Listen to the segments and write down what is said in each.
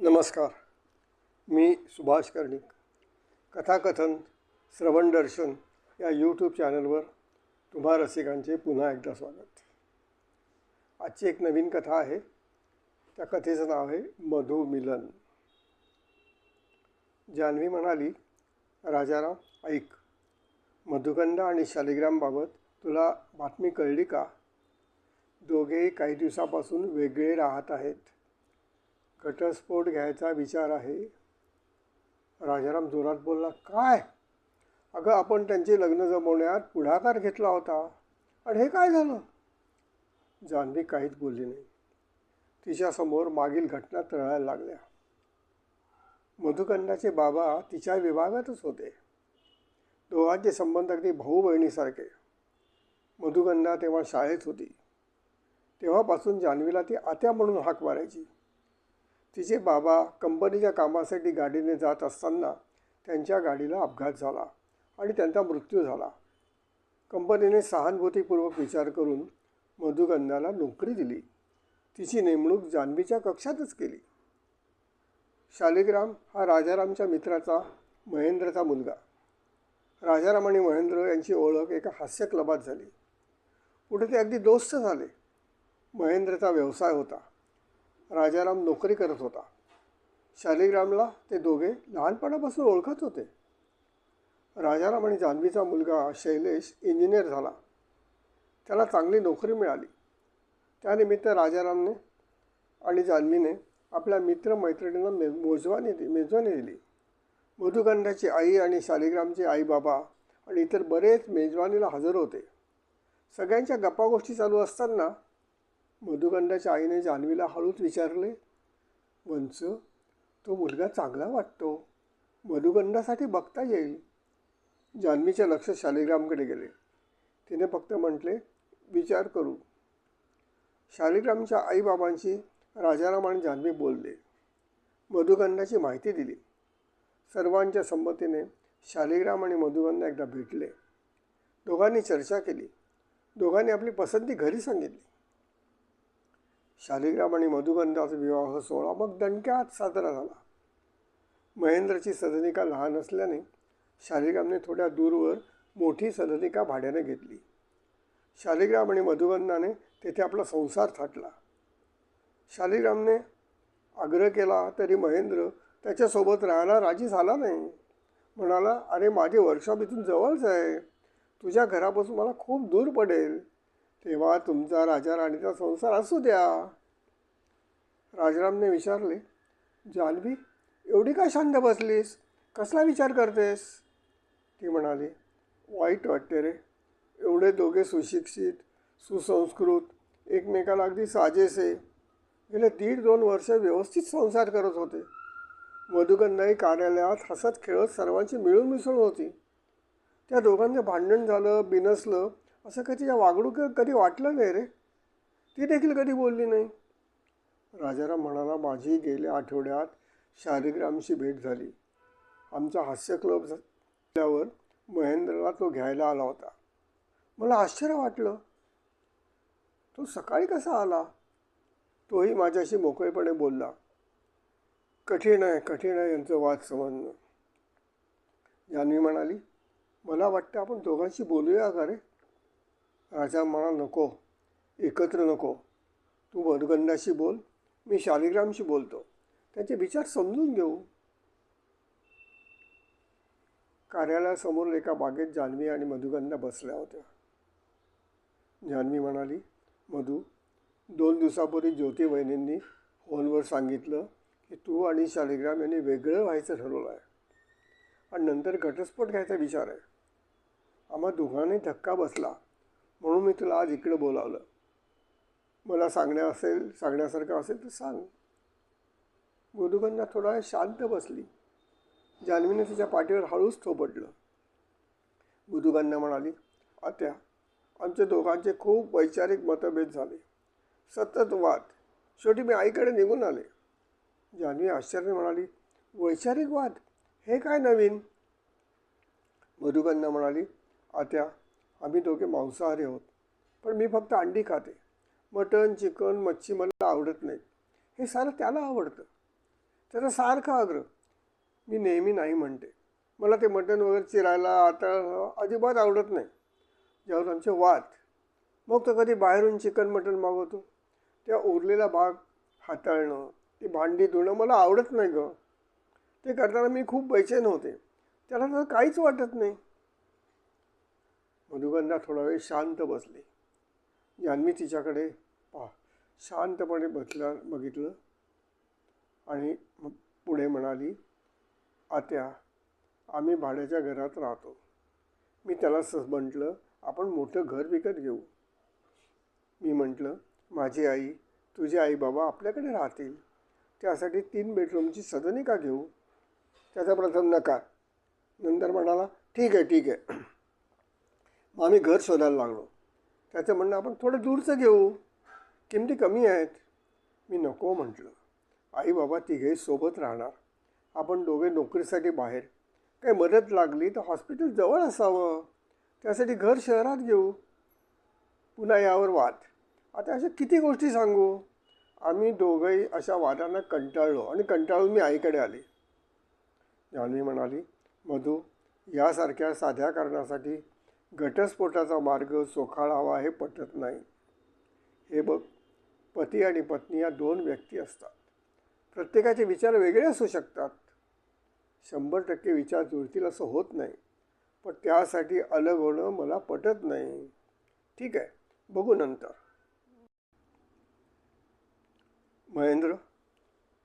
नमस्कार. मी सुभाष कर्णिक. कथाकथन श्रवण दर्शन या यूट्यूब चॅनलवर तुम्हा रसिकांचे पुन्हा एकदा स्वागत. आजची एक नवीन कथा आहे. त्या कथेचं नाव आहे मधु मिलन. जान्हवी म्हणाली, राजाराम ऐक, मधुकंदा आणि शालिग्रामबाबत तुला बातमी कळली का? दोघेही काही दिवसापासून वेगळे राहत आहेत. घटस्फोट घ्यायचा विचार आहे. राजाराम जोरात बोलला, काय? अगं, आपण त्यांचे लग्न जमवण्यात पुढाकार घेतला होता आणि हे काय झालं? जान्हवी काहीच बोलली नाही. तिच्यासमोर मागील घटना तळायला लागल्या. मधुकंदाचे बाबा तिच्या विभागातच होते. दोघांचे संबंध अगदी भाऊ बहिणीसारखे. मधुकंदा तेव्हा शाळेत होती. तेव्हापासून जान्हवीला ती आत्या म्हणून हाक मारायची. तिचे बाबा कंपनीच्या कामासाठी गाडीने जात असताना त्यांच्या गाडीला अपघात झाला आणि त्यांचा मृत्यू झाला. कंपनीने सहानुभूतीपूर्वक विचार करून मधुकंदाला नोकरी दिली. तिची नेमणूक जान्हवीच्या कक्षातच केली. शालिग्राम हा राजारामच्या मित्राचा महेंद्रचा मुलगा. राजाराम आणि महेंद्र यांची ओळख एका हास्य क्लबात झाली. पुढे ते अगदी दोस्त झाले. महेंद्रचा व्यवसाय होता. राजाराम नोकरी करत होता. शालिग्रामला ते दोघे लहानपणापासून ओळखत होते. राजाराम आणि जान्हवीचा मुलगा शैलेश इंजिनियर झाला. त्याला चांगली नोकरी मिळाली. त्यानिमित्त राजारामने आणि जान्हवीने आपल्या मित्रमैत्रिणींना मेजवानी दिली. मधुकंदाची आई आणि शालिग्रामचे आई बाबा आणि इतर बरेच मेजवानीला हजर होते. सगळ्यांच्या गप्पागोष्टी चालू असताना मधुकंदाच्या आईने जान्हवीला हळूच विचारले, वंच, तो मुलगा चांगला वाटतो. मधुकंदासाठी बघता येईल. जान्हवीचे लक्ष शालिग्रामकडे गेले. तिने फक्त म्हटले, विचार करू. शालिग्रामच्या आईबाबांशी राजाराम आणि जान्हवी बोलले. मधुकंदाची माहिती दिली. सर्वांच्या संमतीने शालिग्राम आणि मधुकंदा एकदा भेटले. दोघांनी चर्चा केली. दोघांनी आपली पसंती घरी सांगितली. शालिग्राम आणि मधुकंदाचा विवाह सोहळा मग दणक्यात साजरा झाला. महेंद्रची सदनिका लहान असल्याने शालिग्रामने थोड्या दूरवर मोठी सदनिका भाड्याने घेतली. शालिग्राम आणि मधुकंदाने तेथे आपला संसार थाटला. शालिग्रामने आग्रह केला तरी महेंद्र त्याच्यासोबत राहायला राजी झाला नाही. म्हणाला, अरे, माझे वर्कशॉप इथून जवळच आहे. तुझ्या घरापासून मला खूप दूर पडेल. तेव्हा तुमचा राजा राणीचा संसार असू द्या. राजारामने विचारले, जान्हवी, एवढी काय शांत बसलीस? कसला विचार करतेस? ती म्हणाली, वाईट वाटते रे. एवढे दोघे सुशिक्षित, सुसंस्कृत, एकमेकाला अगदी साजेसे, गेले 1.5-2 वर्ष व्यवस्थित संसार करत होते. मधुकंदाई कार्यालयात हसत खेळत सर्वांची मिळून मिसळून होती. त्या दोघांचं भांडण झालं, बिनसलं असं कधी तिच्या वागणूक कधी वाटलं नाही रे. ती देखील कधी बोलली नाही. राजाराम म्हणाला, माझी गेल्या आठवड्यात शालिग्रामशी भेट झाली. आमचा हास्य क्लब झाल्यावर महेंद्रला तो घ्यायला आला होता. मला आश्चर्य वाटलं. तो सकाळी कसा आला? तोही माझ्याशी मोकळेपणे बोलला. कठीण आहे यांचं वाद समजणं. जान्हवी म्हणाली, मला वाटतं आपण दोघांशी बोलूया का रे? राजा म्हणाला, नको, एकत्र नको. तू मधुकंदाशी बोल, मी शालिग्रामशी बोलतो. त्याचे विचार समजून घेऊ. कार्यालयासमोर एका बागेत जान्हवी आणि मधुकंदा बसल्या होत्या. जान्हवी म्हणाली, मधु, 2 दिवसापूर्वी ज्योती वहिनींनी फोनवर सांगितलं की तू आणि शालिग्राम यांनी वेगळं व्हायचं ठरवलं आहे आणि नंतर घटस्फोट घ्यायचा विचार आहे. आम्हा दोघांनी धक्का बसला, म्हणून मी तुला आज इकडं बोलावलं. मला सांगण्यासारखं असेल तर सांग. मधुकंदा थोडा वेळ शांत बसली. जान्हवीने तिच्या पाठीवर हळूच थोपटलं. मधुकंदा म्हणाली, आत्या, आमच्या दोघांचे खूप वैचारिक मतभेद झाले. सतत वाद. शेवटी मी आईकडे निघून आले. जान्हवी आश्चर्याने म्हणाली, वैचारिक वाद? हे काय नवीन? मधुकंदा म्हणाली, आत्या, आम्ही दोघे मांसाहारी आहोत, पण मी फक्त अंडी खाते. मटण, चिकन, मच्छी मला आवडत नाहीत. हे सारं त्याला आवडतं. त्याचा सारखा आग्रह. मी नेहमी नाही म्हणते. मला ते मटण वगैरे चिरायला आता अजिबात आवडत नाही. जेव्हा आमचे वाद, मग तो कधी बाहेरून चिकन मटण मागवतो. त्या उरलेला भाग हाताळणं, ती भांडी धुणं मला आवडत नाही गं. ते करताना मी खूप बेचैन होते. त्याला तर काहीच वाटत नाही. मधुगंधा थोडा वेळ शांत बसली. जान्हवी तिच्याकडे शांतपणे बघितलं आणि मग पुढे म्हणाली, आत्या, आम्ही भाड्याच्या घरात राहतो. मी त्याला म्हटलं, आपण मोठं घर विकत घेऊ. मी म्हटलं, माझी आई, तुझे आई बाबा आपल्याकडे राहतील. त्यासाठी 3 बेडरूमची सदनिका का घेऊ? त्याचा प्रथम नकार. नंतर म्हणाला, ठीक आहे. मग आम्ही घर शोधायला लागलो. त्याचं म्हणणं, आपण थोडं दूरचं घेऊ, किमती कमी आहेत. मी नको म्हटलं. आई बाबा तिघेही सोबत राहणार. आपण दोघे नोकरीसाठी बाहेर. काही मदत लागली तर हॉस्पिटल जवळ असावं. त्यासाठी घर शहरात घेऊ. पुन्हा यावर वाद. आता अशा किती गोष्टी सांगू? आम्ही दोघंही अशा वादांना कंटाळलो आणि कंटाळून मी आईकडे आले. जान्हवी म्हणाली, मधू, यासारख्या साध्या कारणासाठी घटस्फोटाचा मार्ग चोखाळावा हे पटत नाही. हे बघ, पती आणि पत्नी या 2 व्यक्ती असतात. प्रत्येकाचे विचार वेगळे असू शकतात. 100% विचार जुळतील असं होत नाही. पण त्यासाठी अलग होणं मला पटत नाही. ठीक आहे, बघू नंतर. महेंद्र,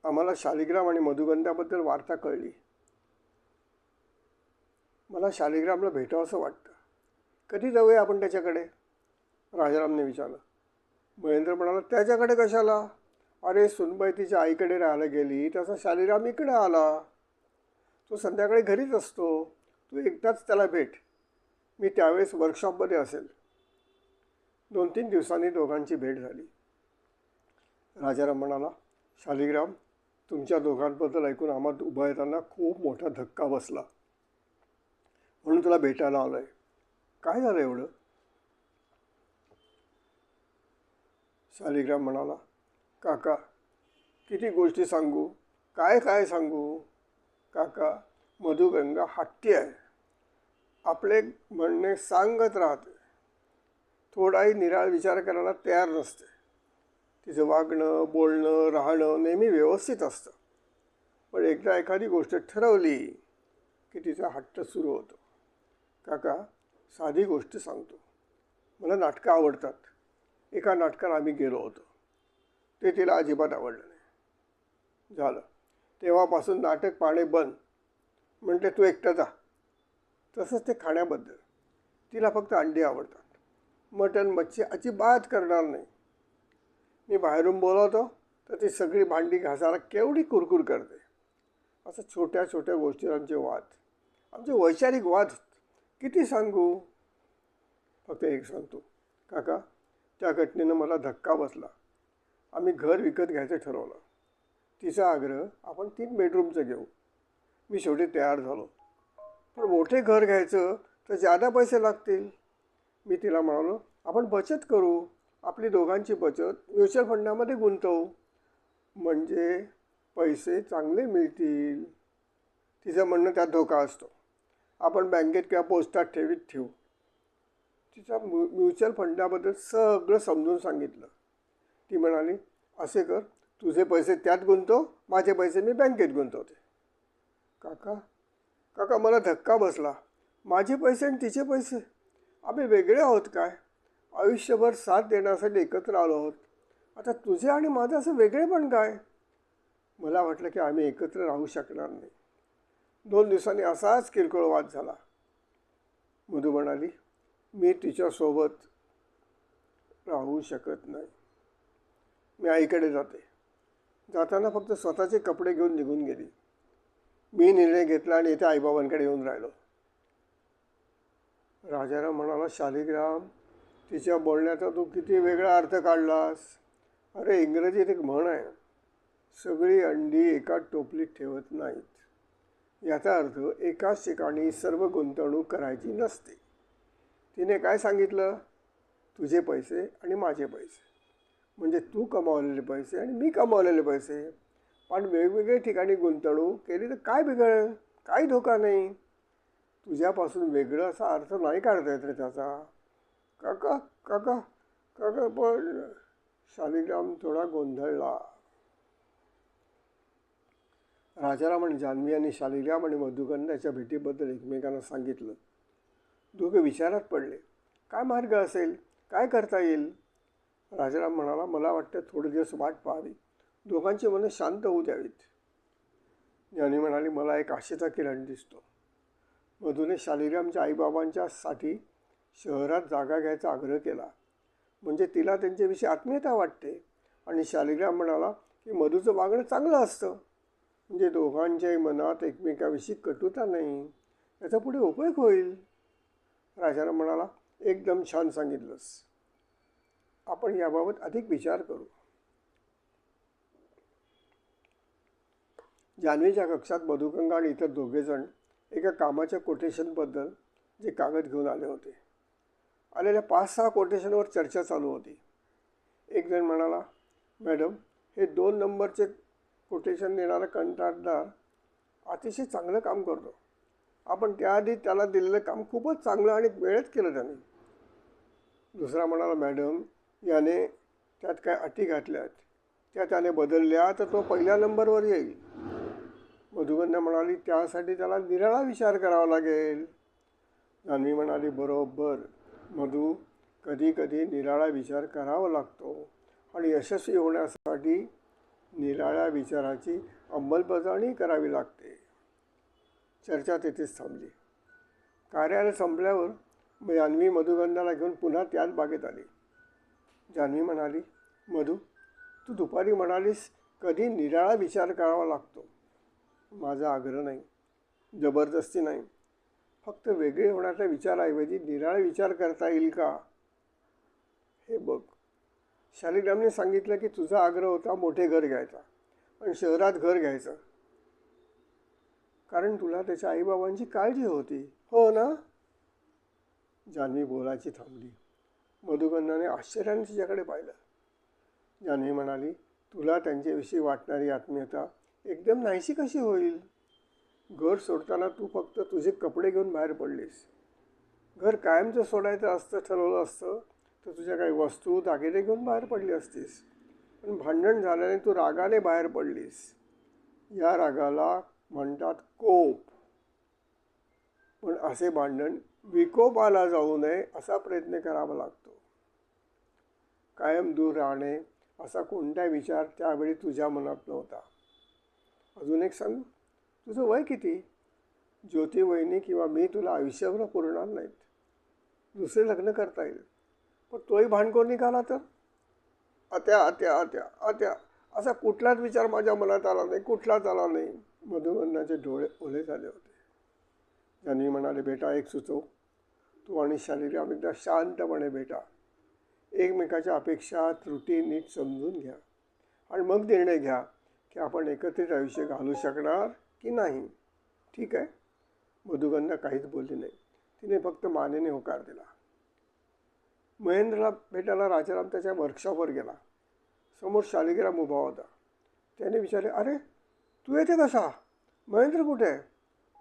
आम्हाला शालिग्राम आणि मधुगंधाबद्दल वार्ता कळली. मला शालिग्रामला भेटावं असं वाटतं. कधी जाऊया आपण त्याच्याकडे? राजारामने विचारलं. महेंद्र म्हणाला, त्याच्याकडे कशाला? अरे, सुनबाई तिच्या आईकडे राहायला गेली, तसा शालिग्राम इकडे आला. तो संध्याकाळी घरीच असतो. तू एकटाच त्याला भेट. मी त्यावेळेस वर्कशॉपमध्ये असेल. 2-3 दिवसांनी दोघांची भेट झाली. राजाराम म्हणाला, शालिग्राम, तुमच्या दोघांबद्दल ऐकून आम्हाला उभा येताना खूप मोठा धक्का बसला. म्हणून तुला भेटायला आलो आहे. काय झालं एवढं? शालिग्राम म्हणाला, काका, किती गोष्टी सांगू? काय सांगू? काका, मधुगंगा हट्टी आहे. आपले म्हणणे सांगत राहते. थोडाही निराळ विचार करायला तयार नसते. तिचं वागणं, बोलणं, राहणं नेहमी व्यवस्थित असतं. पण एकदा एखादी गोष्ट ठरवली की तिचा हट्ट सुरू होतो. काका, साधी गोष्ट सांगतो. मला नाटकं आवडतात. एका नाटकाला आम्ही गेलो होतो. ते तिला अजिबात आवडलं नाही. झालं. तेव्हापासून नाटक पाहणे बंद. म्हटले, तू एकटा जा. तसंच ते खाण्याबद्दल. तिला फक्त अंडी आवडतात. मटण, मच्छी अजिबात करणार नाही. मी बाहेरून बोलवतो तर ती सगळी भांडी घासायला केवढी कुरकुर करते. असं छोट्या छोट्या गोष्टीवर आमचे वाद, आमचे वैचारिक वाद. किती सांगू? फक्त एक सांगतो, काका, त्या घटनेनं मला धक्का बसला. आम्ही घर विकत घ्यायचं ठरवलं. तिचा आग्रह, आपण 3 बेडरूमचं घेऊ. मी शेवटी तयार झालो. पण मोठे घर घ्यायचं तर जादा पैसे लागतील. मी तिला म्हणालो, आपण बचत करू. आपली दोघांची बचत म्युच्युअल फंडामध्ये गुंतवू. म्हणजे पैसे चांगले मिळतील. तिचं म्हणणं, त्यात धोका असतो. आपण बँकेत किंवा पोस्टात ठेवू. तिच्या म्युच्युअल फंडाबद्दल सगळं समजून सांगितलं. ती म्हणाली, असे कर, तुझे पैसे त्यात गुंतव, माझे पैसे मी बँकेत गुंतवते. काका, मला धक्का बसला. माझे पैसे आणि तिचे पैसे, आम्ही वेगळे आहोत काय? आयुष्यभर साथ देण्यासाठी एकत्र आलो आहोत. आता तुझे आणि माझं असं वेगळेपण काय? मला वाटलं की आम्ही एकत्र राहू शकणार नाही. 2 दिवसांनी असाच किरकोळ वाद झाला. मधू म्हणाली, मी तिच्यासोबत राहू शकत नाही. मी आईकडे जाते. जाताना फक्त स्वतःचे कपडे घेऊन निघून गेली. मी निर्णय घेतला आणि इथे आईबाबांकडे येऊन राहिलो. राजाराम म्हणाला, शालिग्राम, तिच्या बोलण्याचा तू किती वेगळा अर्थ काढलास. अरे, इंग्रजीत एक म्हण आहे, सगळी अंडी एका टोपलीत ठेवत नाहीत. याचा अर्थ एकाच ठिकाणी सर्व गुंतवणूक करायची नसते. तिने काय सांगितलं? तुझे पैसे आणि माझे पैसे. म्हणजे तू कमावलेले पैसे आणि मी कमावलेले पैसे. पण वेगवेगळ्या ठिकाणी गुंतवणूक केली तर काय बिघडेल? काही धोका नाही. तुझ्यापासून वेगळं असा अर्थ नाही काढता येत रे त्याचा. काका काका काका पण शालिग्राम थोडा गोंधळला. राजाराम आणि जान्हवी यांनी शालिग्राम आणि मधुकन्याच्या भेटीबद्दल एकमेकांना सांगितलं. दोघे विचारात पडले. काय मार्ग असेल? काय करता येईल? राजाराम म्हणाला, मला वाटतं थोडे दिवस वाट पाहावी, दोघांची मनं शांत होऊ द्यावीत. जान्हवी म्हणाली, मला एक आशेचा किरण दिसतो. मधूने शालिग्रामच्या आईबाबांच्यासाठी शहरात जागा घ्यायचा आग्रह केला, म्हणजे तिला त्यांच्याविषयी आत्मीयता वाटते. आणि शालिग्राम म्हणाला की मधूचं वागणं चांगलं असतं, म्हणजे दोघांच्याही मनात एकमेकाविषयी कटुता नाही, याचा पुढे उपयोग होईल. राजाराम म्हणाला, एकदम छान सांगितलंस. आपण याबाबत अधिक विचार करू. जान्हवीच्या कक्षात मधुगंगा आणि इतर दोघेजण एका कामाच्या कोटेशनबद्दल जे कागद घेऊन आले होते. आलेल्या 5-6 कोटेशनवर चर्चा चालू होती. एक जण म्हणाला, मॅडम, हे 2 नंबरचे कोटेशन देणारा कंत्राटदार अतिशय चांगलं काम करतो. आपण त्याआधी त्याला दिलेलं काम खूपच चांगलं आणि वेळेत केलं त्याने. दुसरा म्हणाला, मॅडम, याने त्यात काय अटी घातल्या आहेत, त्या त्याने बदलल्या तर तो पहिल्या नंबरवर येईल. मधुगंधा म्हणाली, त्यासाठी त्याला निराळा विचार करावा लागेल. जान्हवी म्हणाली, बरोबर मधू, कधी कधी निराळा विचार करावा लागतो आणि यशस्वी होण्यासाठी निराळ्या विचाराची अंमलबजावणी करावी लागते. चर्चा तेथेच थांबली. कार्यालय संपल्यावर जान्हवी मधुगंधाला घेऊन पुन्हा त्याच बागेत आली. जान्हवी म्हणाली, मधू, तू दुपारी म्हणालीस कधी निराळा विचार करावा लागतो. माझा आग्रह नाही, जबरदस्ती नाही, फक्त वेगळे होण्याच्या विचाराऐवजी निराळा विचार करता येईल का हे बघ. शालिग्रामने सांगितलं की तुझा आग्रह होता मोठे घर घ्यायचा आणि शहरात घर घ्यायचं, कारण तुला त्याच्या आईबाबांची काळजी होती, हो ना? जान्हवी बोलायची थांबली. मधुगंधाने आश्चर्याने तिच्याकडे पाहिलं. जान्हवी म्हणाली, तुला त्यांच्याविषयी वाटणारी आत्मीयता एकदम नाहीशी कशी होईल? घर सोडताना तू फक्त तुझे कपडे घेऊन बाहेर पडलीस. घर कायमचं सोडायचं असतं ठरवलं असतं तर तुझ्या काही वस्तू दागिने घेऊन बाहेर पडली असतीस. पण भांडण झाल्याने तू रागाने बाहेर पडलीस. या रागाला म्हणतात कोप. पण असे भांडण विकोपाला जाऊ नये असा प्रयत्न करावा लागतो. कायम दूर राहणे असा कोणता विचार त्यावेळी तुझ्या मनात नव्हता. अजून एक सांगू, तुझं वय किती? ज्योती वहिनी किंवा मी तुला आयुष्यभर पुरणार नाहीत. दुसरे लग्न करता येईल, पण तोही भांडखोर निघाला तर? आत्या आत्या आत्या आत्या असा कुठलाच विचार माझ्या मनात आला नाही, कुठलाच आला नाही. मधुगंधाचे डोळे ओले झाले होते. जान्हवी म्हणाले, बेटा, एक सुचव. तू आणि शालिग्राम एकदा शांतपणे भेटा. एकमेकाच्या अपेक्षा त्रुटी नीट समजून घ्या आणि मग निर्णय घ्या की आपण एकत्रित आयुष्य घालू शकणार की नाही. ठीक आहे? मधुगंधा काहीच बोलली नाही. तिने फक्त मानेने होकार दिला. महेंद्रला भेटायला राजाराम त्याच्या वर्कशॉपवर गेला. समोर शालिग्राम उभा होता. त्याने विचारले, अरे तू येथे कसा? महेंद्र कुठे आहे?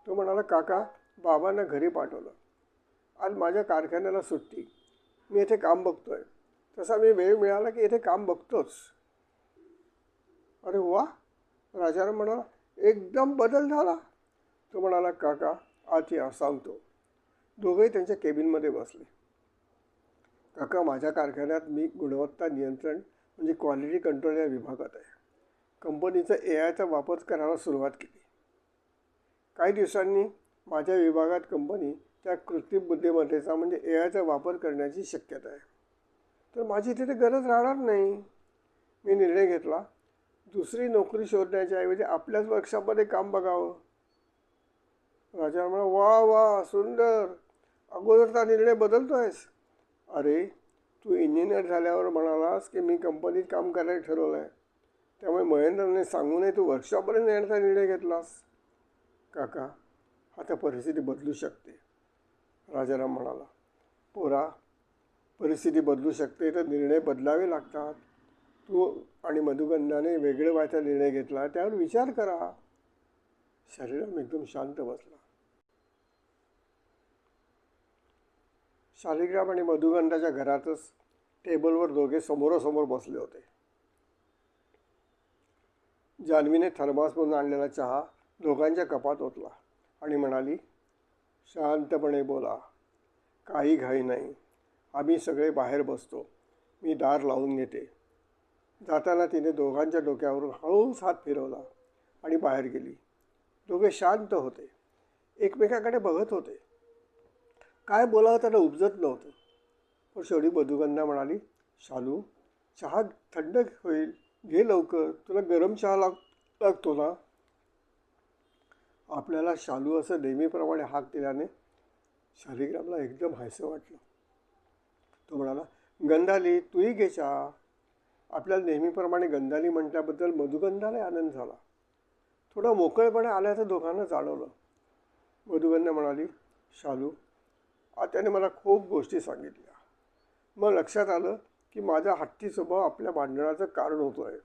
तो म्हणाला, काका, बाबांना घरी पाठवलं. आज माझ्या कारखान्याला सुट्टी, मी येथे काम बघतोय. तसा मी वेळ मिळाला की येथे काम बघतोच. अरे वा, राजाराम म्हणाला, एकदम बदल झाला. तो म्हणाला, काका आत या, सांगतो. दोघेही त्यांच्या केबिनमध्ये बसले. काका, माझ्या कारखान्यात मी गुणवत्ता नियंत्रण म्हणजे क्वालिटी कंट्रोल या विभागात आहे. कंपनीचा AIचा वापर करायला सुरुवात केली. काही दिवसांनी माझ्या विभागात कंपनी त्या कृत्रिम बुद्धिमत्तेचा म्हणजे AIचा वापर करण्याची शक्यता आहे. तर माझी तिथे गरज राहणार नाही. मी निर्णय घेतला, दुसरी नोकरी शोधण्याच्या ऐवजी आपल्याच वर्कशॉपमध्ये काम बघावं. राजा म्हणा, वा वा, सुंदर, अगोदरचा निर्णय बदलतोयस. अरे, तू इंजिनियर झाल्यावर म्हणालास की मी कंपनीत काम करायला ठरवलं आहे, त्यामुळे महेंद्रने सांगूनही तू वर्कशॉपपर्यंत येण्याचा निर्णय घेतलास. काका, आता परिस्थिती बदलू शकते. राजाराम म्हणाला, पोरा, परिस्थिती बदलू शकते तर निर्णय बदलावे लागतात. तू आणि मधुगंधाने वेगळं व्हायचा निर्णय घेतला, त्यावर विचार करा. शालिग्राम एकदम शांत बसला. शालिग्राम आणि मधुगंधाच्या घरातच टेबलवर दोघे समोरासमोर बसले होते. जान्हवीने थर्मासमधून आणलेला चहा दोघांच्या कपात ओतला आणि म्हणाली, शांतपणे बोला, काही घाई नाही. आम्ही सगळे बाहेर बसतो. मी दार लावून घेते. जाताना तिने दोघांच्या डोक्यावरून हळूच हात फिरवला आणि बाहेर गेली. दोघे शांत होते, एकमेकाकडे बघत होते. काय बोलावं त्यांना उपजत नव्हतं. पण शेवटी मधुगंधा म्हणाली, शालू, चहा थंड होईल, घे लवकर. तुला गरम चहा लागतो ना. आपल्याला शालू असं नेहमीप्रमाणे हाक दिल्याने शालिग्रामला एकदम हायसं वाटलं. तो म्हणाला, गंधाली, तूही घे चहा. आपल्याला नेहमीप्रमाणे गंधाली म्हटल्याबद्दल मधुगंधाला आनंद झाला. थोडा मोकळेपणा आल्याचं दोघांना जाणवलं. मधुगंधा म्हणाली, शालू, त्याने मला खूप गोष्टी सांगितल्या. मग लक्षात आलं की माझा हट्टी स्वभाव आपल्या भांडणाचं कारण होतो आहे.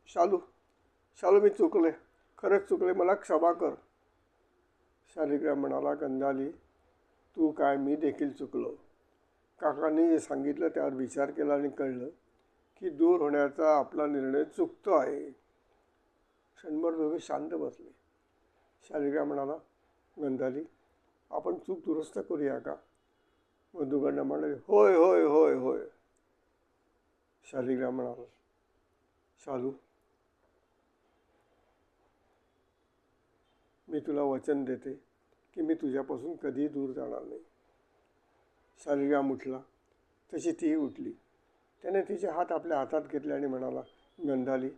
शालू, मी चुकले, खरंच चुकले, मला क्षमा कर. शालिग्राम म्हणाला, गंधाली, तू काय, मी देखील चुकलो. काकांनी जे सांगितलं त्यावर विचार केला आणि कळलं की दूर होण्याचा आपला निर्णय चुकतो आहे. क्षणभर दोघे शांत बसले. शालिग्राम म्हणाला, गंधाली, आपण चूक दुरुस्त करूया का. मधुगंधा म्हणाले, होय होय होय होय. शालिग्राम म्हणाला, शालू, मी तुला वचन देते की मी तुझ्यापासून कधीही दूर जाणार नाही. शालिग्राम उठला, तशी तीही उठली. त्याने तिचे हात आपल्या हातात घेतले आणि म्हणाला, गंधाली,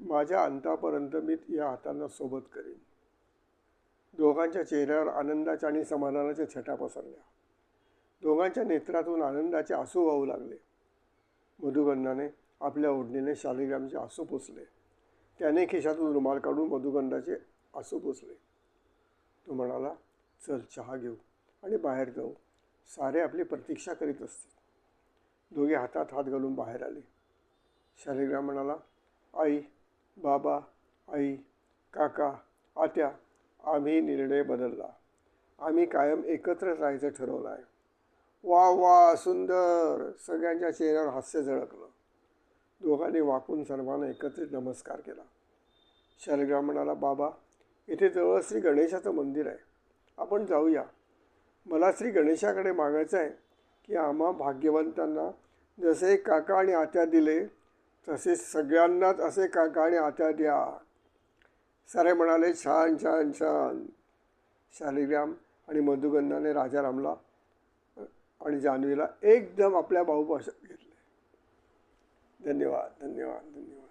माझ्या अंतापर्यंत मी या हातांना सोबत करीन. दोघांच्या चेहऱ्यावर आनंदाच्या आणि समाधानाच्या छटा पसरल्या. दोघांच्या नेत्रातून आनंदाचे आसू वाहू लागले. मधुगंधाने आपल्या ओढणीने शालिग्रामचे आसू पुसले. त्याने खिशातून रुमाल काढून मधुगंधाचे आसू पुसले. तो म्हणाला, चल चहा घेऊ आणि बाहेर जाऊ. सारे आपली प्रतीक्षा करीत असतील. दोघे हातात हात घालून बाहेर आले. शालिग्राम म्हणाला, आई, बाबा, आई, काका, आत्या, आम्ही निर्णय बदलला. आम्ही कायम एकत्र राहायचं ठरवलं आहे. वा वा, सुंदर. सगळ्यांच्या चेहऱ्यावर हास्य झळकलं. दोघांनी वाकून सर्वांना एकत्रित नमस्कार केला. शालिग्राम म्हणाला, बाबा, इथे जवळ श्री गणेशाचं मंदिर आहे. आपण जाऊया. मला श्री गणेशाकडे मागायचं आहे की आम्हा भाग्यवंतांना जसे काका आणि आत्या दिले तसे सगळ्यांनाच असे काका आणि आत्या द्या. सारे म्हणाले, छान छान छान. शालिग्राम आणि मधुगंधाने राजारामला आणि जान्हवीला एकदम आपल्या भाऊपासून घेतले. धन्यवाद धन्यवाद धन्यवाद.